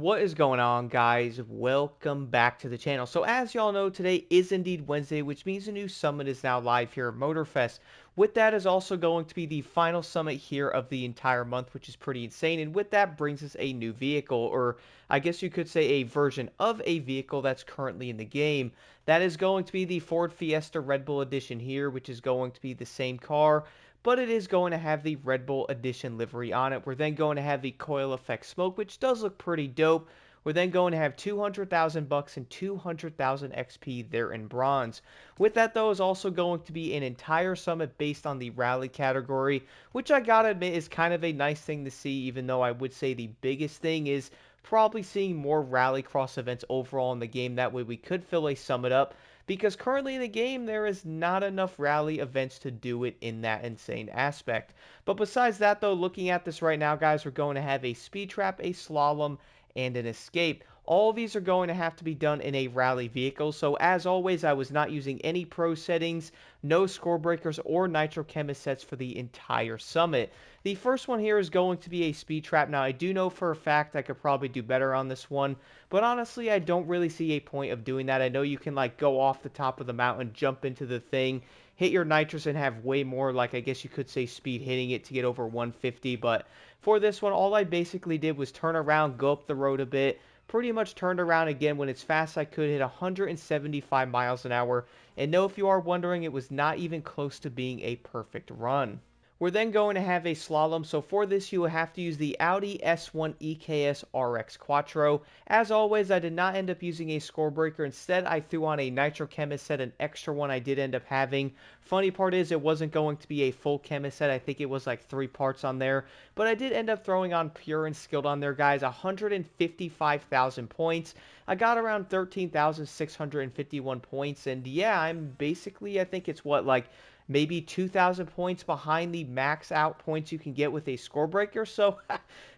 What is going on, guys? Welcome back to the channel. So as y'all know, today is indeed Wednesday, which means a new summit is now live here at Motorfest. With that is also going to be the final summit here of the entire month, which is pretty insane. And with that brings us a new vehicle, or I guess you could say a version of a vehicle that's currently in the game. That is going to be the Ford Fiesta Red Bull Edition here, which is going to be the same car, but it is going to have the Red Bull Edition livery on it. We're then going to have the coil effect smoke, which does look pretty dope. We're then going to have 200,000 bucks and 200,000 XP there in bronze. With that though is also going to be an entire summit based on the rally category, which I gotta admit is kind of a nice thing to see, even though I would say the biggest thing is probably seeing more rallycross events overall in the game. That way we could fill a summit up, because currently in the game there is not enough rally events to do it in that insane aspect. But besides that though, looking at this right now, guys, we're going to have a Speedtrap, a Slalom, and an Escape. All of these are going to have to be done in a rally vehicle. So as always, I was not using any pro settings, no score breakers or nitro chemist sets for the entire summit. The first one here is going to be a speed trap. Now I do know for a fact I could probably do better on this one, but honestly I don't really see a point of doing that. I know you can like go off the top of the mountain, jump into the thing, hit your nitrous and have way more, like I guess you could say, speed hitting it to get over 150, but for this one all I basically did was turn around, go up the road a bit, pretty much turned around again. When it's fast I could hit 175 miles an hour, and no, if you are wondering, it was not even close to being a perfect run. We're then going to have a slalom, so for this you will have to use the Audi S1 EKS RX Quattro. As always, I did not end up using a score breaker. Instead, I threw on a nitro chemist set, an extra one I did end up having. Funny part is it wasn't going to be a full chemist set. I think it was like 3 parts on there, but I did end up throwing on pure and skilled on there, guys. 155,000 points. I got around 13,651 points, and yeah, I'm basically, I think it's what, like maybe 2,000 points behind the max out points you can get with a score breaker. So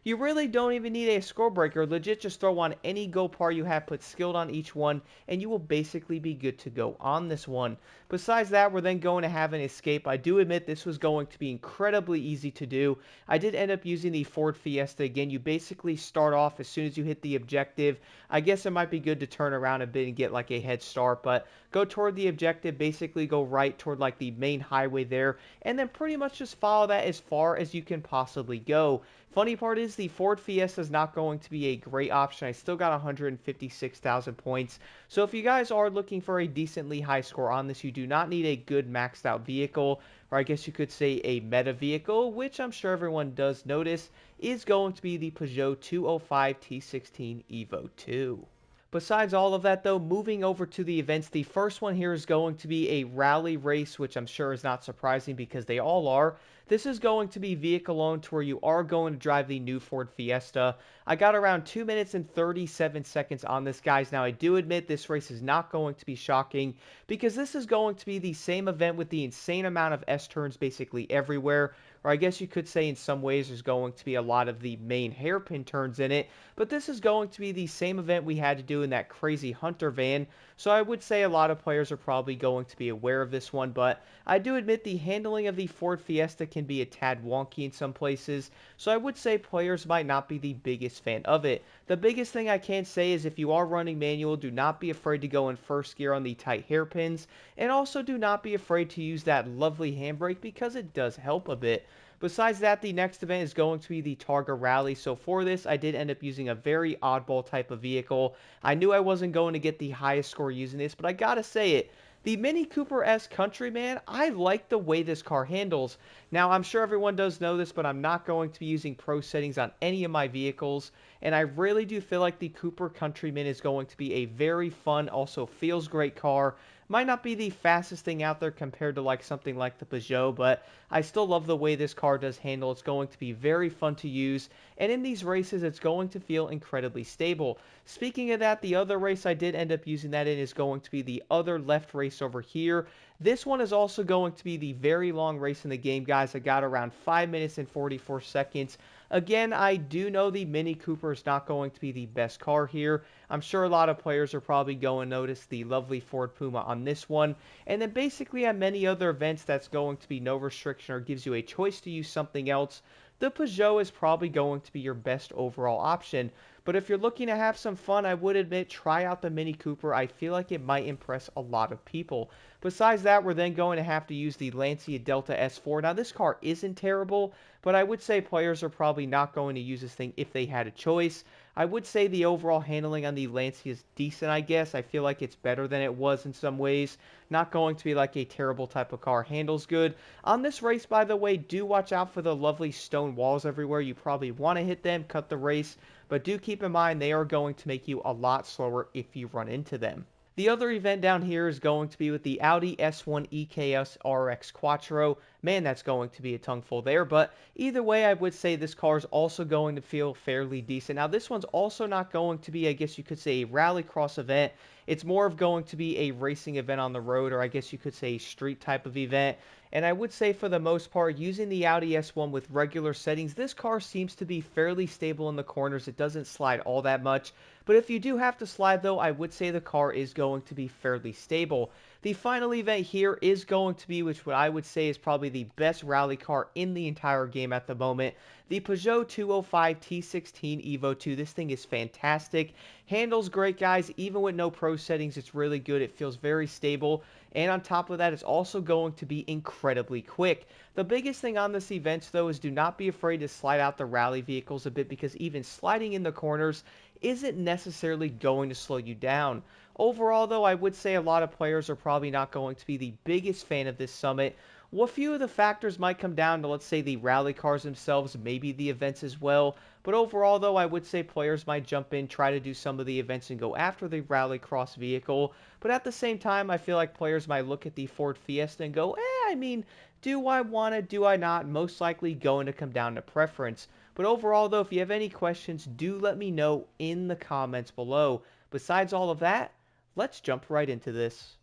you really don't even need a score breaker. Legit, just throw on any go par you have, put skilled on each one, and you will basically be good to go on this one. Besides that, we're then going to have an escape. I do admit this was going to be incredibly easy to do. I did end up using the Ford Fiesta. Again, you basically start off as soon as you hit the objective. I guess it might be good to turn around a bit and get like a head start, but go toward the objective, basically go right toward like the main highway there, and then pretty much just follow that as far as you can possibly go. Funny part is the Ford Fiesta is not going to be a great option. I still got 156,000 points. So if you guys are looking for a decently high score on this, you do not need a good maxed out vehicle, or I guess you could say a meta vehicle, which I'm sure everyone does notice is going to be the Peugeot 205 T16 Evo 2. Besides all of that though, moving over to the events, the first one here is going to be a rally race, which I'm sure is not surprising because they all are. This is going to be vehicle owned, to where you are going to drive the new Ford Fiesta. I got around 2 minutes and 37 seconds on this, guys. Now I do admit this race is not going to be shocking, because this is going to be the same event with the insane amount of S-turns basically everywhere. Or I guess you could say in some ways there's going to be a lot of the main hairpin turns in it, but this is going to be the same event we had to do in that crazy Hunter van, so I would say a lot of players are probably going to be aware of this one, but I do admit the handling of the Ford Fiesta can be a tad wonky in some places, so I would say players might not be the biggest fan of it. The biggest thing I can say is if you are running manual, do not be afraid to go in first gear on the tight hairpins, and also do not be afraid to use that lovely handbrake because it does help a bit. Besides that, the next event is going to be the Targa Rally. So for this, I did end up using a very oddball type of vehicle. I knew I wasn't going to get the highest score using this, but I gotta say it. The Mini Cooper S Countryman, I like the way this car handles. Now, I'm sure everyone does know this, but I'm not going to be using pro settings on any of my vehicles, and I really do feel like the Cooper Countryman is going to be a very fun, also feels great car. Might not be the fastest thing out there compared to like something like the Peugeot, but I still love the way this car does handle. It's going to be very fun to use, and in these races it's going to feel incredibly stable. Speaking of that, the other race I did end up using that in is going to be the other left race over here. This one is also going to be the very long race in the game, guys. I got around 5 minutes and 44 seconds. Again, I do know the Mini Cooper is not going to be the best car here. I'm sure a lot of players are probably going to notice the lovely Ford Puma on this one. And then basically on many other events that's going to be no restriction or gives you a choice to use something else. the Peugeot is probably going to be your best overall option. But if you're looking to have some fun, I would admit, try out the Mini Cooper. I feel like it might impress a lot of people. Besides that, we're then going to have to use the Lancia Delta S4. Now, this car isn't terrible, but I would say players are probably not going to use this thing if they had a choice. I would say the overall handling on the Lancia is decent, I guess. I feel like it's better than it was in some ways. Not going to be like a terrible type of car. Handles good. On this race, by the way, do watch out for the lovely stone walls everywhere. You probably want to hit them, cut the race, but do keep in mind they are going to make you a lot slower if you run into them. The other event down here is going to be with the Audi S1 EKS RX Quattro. Man, that's going to be a tongueful there, but either way, I would say this car is also going to feel fairly decent. Now, this one's also not going to be, I guess you could say, a rallycross event. It's more of going to be a racing event on the road, or I guess you could say a street type of event. And I would say for the most part, using the Audi S1 with regular settings, this car seems to be fairly stable in the corners. It doesn't slide all that much. But if you do have to slide, though, I would say the car is going to be fairly stable. The final event here is going to be, which what I would say is probably the best rally car in the entire game at the moment, the Peugeot 205 T16 Evo 2. This thing is fantastic. Handles great, guys. Even with no pro settings, it's really good. It feels very stable. And on top of that, it's also going to be incredibly quick. The biggest thing on this event, though, is do not be afraid to slide out the rally vehicles a bit, because even sliding in the corners isn't necessarily going to slow you down. Overall, though, I would say a lot of players are probably not going to be the biggest fan of this summit. Well, a few of the factors might come down to, let's say, the rally cars themselves, maybe the events as well. But overall, though, I would say players might jump in, try to do some of the events, and go after the rallycross vehicle. But at the same time, I feel like players might look at the Ford Fiesta and go, I mean, do I want it? Do I not? Most likely going to come down to preference. But overall, though, if you have any questions, do let me know in the comments below. Besides all of that, let's jump right into this.